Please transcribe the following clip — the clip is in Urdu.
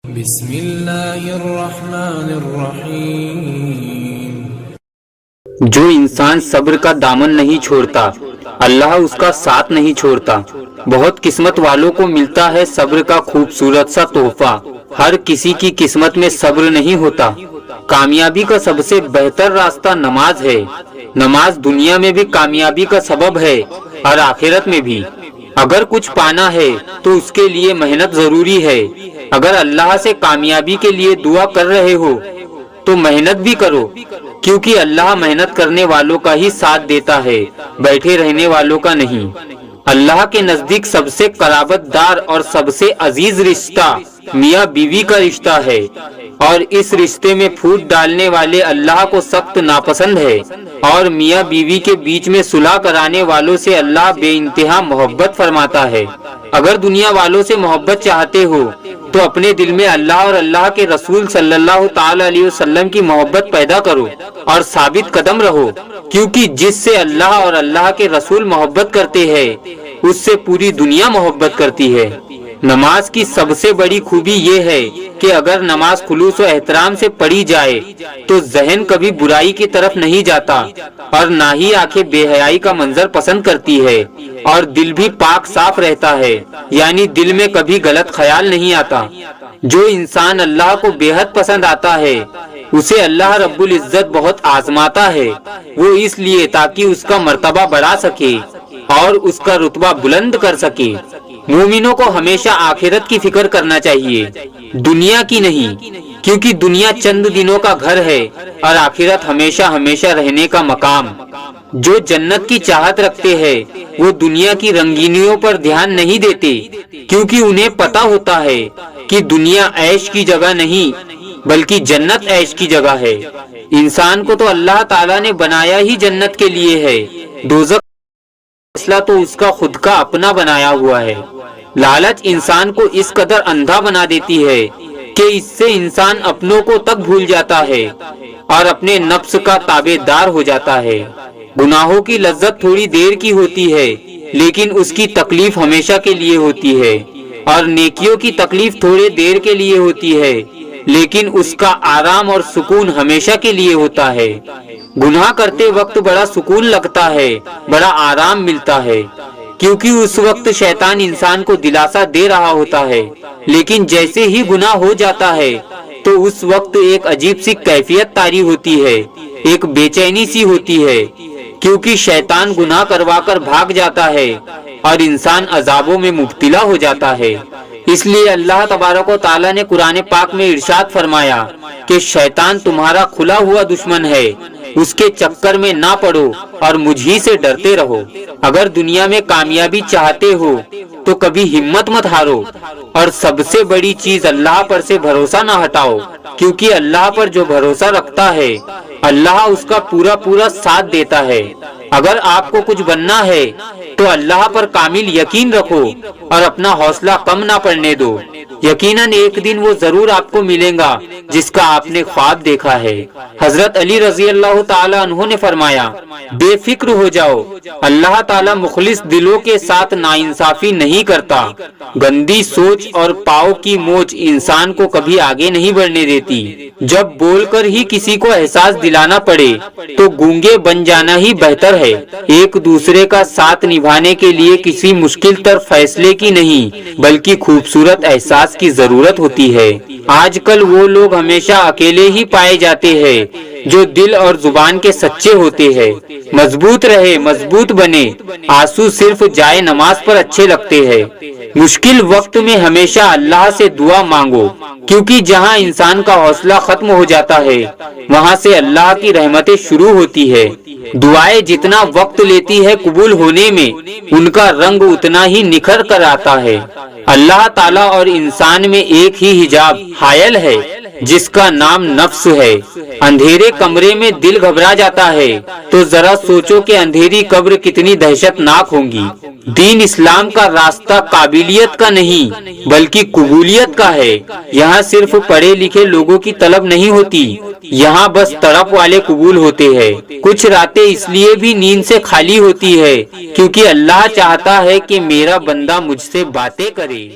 بسم اللہ الرحمن الرحیم۔ جو انسان صبر کا دامن نہیں چھوڑتا اللہ اس کا ساتھ نہیں چھوڑتا۔ بہت قسمت والوں کو ملتا ہے صبر کا خوبصورت سا تحفہ، ہر کسی کی قسمت میں صبر نہیں ہوتا۔ کامیابی کا سب سے بہتر راستہ نماز ہے۔ نماز دنیا میں بھی کامیابی کا سبب ہے اور آخرت میں بھی۔ اگر کچھ پانا ہے تو اس کے لیے محنت ضروری ہے۔ اگر اللہ سے کامیابی کے لیے دعا کر رہے ہو تو محنت بھی کرو، کیونکہ اللہ محنت کرنے والوں کا ہی ساتھ دیتا ہے، بیٹھے رہنے والوں کا نہیں۔ اللہ کے نزدیک سب سے قرابت دار اور سب سے عزیز رشتہ میاں بیوی کا رشتہ ہے، اور اس رشتے میں پھوٹ ڈالنے والے اللہ کو سخت ناپسند ہے، اور میاں بیوی کے بیچ میں صلح کرانے والوں سے اللہ بے انتہا محبت فرماتا ہے۔ اگر دنیا والوں سے محبت چاہتے ہو تو اپنے دل میں اللہ اور اللہ کے رسول صلی اللہ تعالی علیہ وسلم کی محبت پیدا کرو اور ثابت قدم رہو، کیونکہ جس سے اللہ اور اللہ کے رسول محبت کرتے ہیں اس سے پوری دنیا محبت کرتی ہے۔ نماز کی سب سے بڑی خوبی یہ ہے کہ اگر نماز خلوص و احترام سے پڑھی جائے تو ذہن کبھی برائی کی طرف نہیں جاتا، اور نہ ہی آنکھیں بے حیائی کا منظر پسند کرتی ہے، اور دل بھی پاک صاف رہتا ہے، یعنی دل میں کبھی غلط خیال نہیں آتا۔ جو انسان اللہ کو بے حد پسند آتا ہے اسے اللہ رب العزت بہت آزماتا ہے، وہ اس لیے تاکہ اس کا مرتبہ بڑھا سکے اور اس کا رتبہ بلند کر سکے۔ مومنوں کو ہمیشہ آخرت کی فکر کرنا چاہیے، دنیا کی نہیں، کیونکہ دنیا چند دنوں کا گھر ہے اور آخرت ہمیشہ ہمیشہ رہنے کا مقام۔ جو جنت کی چاہت رکھتے ہیں وہ دنیا کی رنگینیوں پر دھیان نہیں دیتے، کیونکہ انہیں پتہ ہوتا ہے کہ دنیا عیش کی جگہ نہیں بلکہ جنت عیش کی جگہ ہے۔ انسان کو تو اللہ تعالیٰ نے بنایا ہی جنت کے لیے ہے، دوزخ فیصلہ تو اس کا خود کا اپنا بنایا ہوا ہے۔ لالچ انسان کو اس قدر اندھا بنا دیتی ہے کہ اس سے انسان اپنوں کو تک بھول جاتا ہے اور اپنے نفس کا تابع دار ہو جاتا ہے۔ گناہوں کی لذت تھوڑی دیر کی ہوتی ہے لیکن اس کی تکلیف ہمیشہ کے لیے ہوتی ہے، اور نیکیوں کی تکلیف تھوڑے دیر کے لیے ہوتی ہے لیکن اس کا آرام اور سکون ہمیشہ کے لیے ہوتا ہے۔ گناہ کرتے وقت بڑا سکون لگتا ہے، بڑا آرام ملتا ہے، کیونکہ اس وقت شیطان انسان کو دلاسا دے رہا ہوتا ہے، لیکن جیسے ہی گناہ ہو جاتا ہے تو اس وقت ایک عجیب سی کیفیت طاری ہوتی ہے، ایک بے چینی سی ہوتی ہے، کیونکہ شیطان گناہ کروا کر بھاگ جاتا ہے اور انسان عذابوں میں مبتلا ہو جاتا ہے۔ اس لیے اللہ تبارک و تعالیٰ نے قرآن پاک میں ارشاد فرمایا کہ شیطان تمہارا کھلا ہوا دشمن ہے، اس کے چکر میں نہ پڑو اور مجھ ہی سے ڈرتے رہو۔ اگر دنیا میں کامیابی چاہتے ہو تو کبھی ہمت مت ہارو، اور سب سے بڑی چیز اللہ پر سے بھروسہ نہ ہٹاؤ، کیونکہ اللہ پر جو بھروسہ رکھتا ہے اللہ اس کا پورا پورا ساتھ دیتا ہے۔ اگر آپ کو کچھ بننا ہے تو اللہ پر کامل یقین رکھو اور اپنا حوصلہ کم نہ پڑنے دو، یقیناً ایک دن وہ ضرور آپ کو ملے گا جس کا آپ نے خواب دیکھا ہے۔ حضرت علی رضی اللہ تعالی عنہ نے فرمایا، بے فکر ہو جاؤ، اللہ تعالی مخلص دلوں کے ساتھ ناانصافی نہیں کرتا۔ گندی سوچ اور پاؤں کی موچ انسان کو کبھی آگے نہیں بڑھنے دیتی۔ جب بول کر ہی کسی کو احساس دلانا پڑے تو گونگے بن جانا ہی بہتر ہے۔ ایک دوسرے کا ساتھ نبھانے کے لیے کسی مشکل تر فیصلے کی نہیں بلکہ خوبصورت احساس کی ضرورت ہوتی ہے۔ آج کل وہ لوگ ہمیشہ اکیلے ہی پائے جاتے ہیں جو دل اور زبان کے سچے ہوتے ہیں۔ مضبوط رہے، مضبوط بنے، آنسو صرف جائے نماز پر اچھے لگتے ہیں۔ مشکل وقت میں ہمیشہ اللہ سے دعا مانگو، کیونکہ جہاں انسان کا حوصلہ ختم ہو جاتا ہے وہاں سے اللہ کی رحمتیں شروع ہوتی ہے۔ دعائیں جتنا وقت لیتی ہے قبول ہونے میں ان کا رنگ اتنا ہی نکھر کر آتا ہے۔ اللہ تعالیٰ اور انسان میں ایک ہی حجاب حائل ہے جس کا نام نفس ہے۔ اندھیرے کمرے میں دل گھبرا جاتا ہے تو ذرا سوچو کہ اندھیری قبر کتنی دہشت ناک ہوگی۔ دین اسلام کا راستہ قابلیت کا نہیں بلکہ قبولیت کا ہے۔ یہاں صرف پڑھے لکھے لوگوں کی طلب نہیں ہوتی، یہاں بس تڑپ والے قبول ہوتے ہیں۔ کچھ راتیں اس لیے بھی نیند سے خالی ہوتی ہے کیونکہ اللہ چاہتا ہے کہ میرا بندہ مجھ سے باتیں کرے۔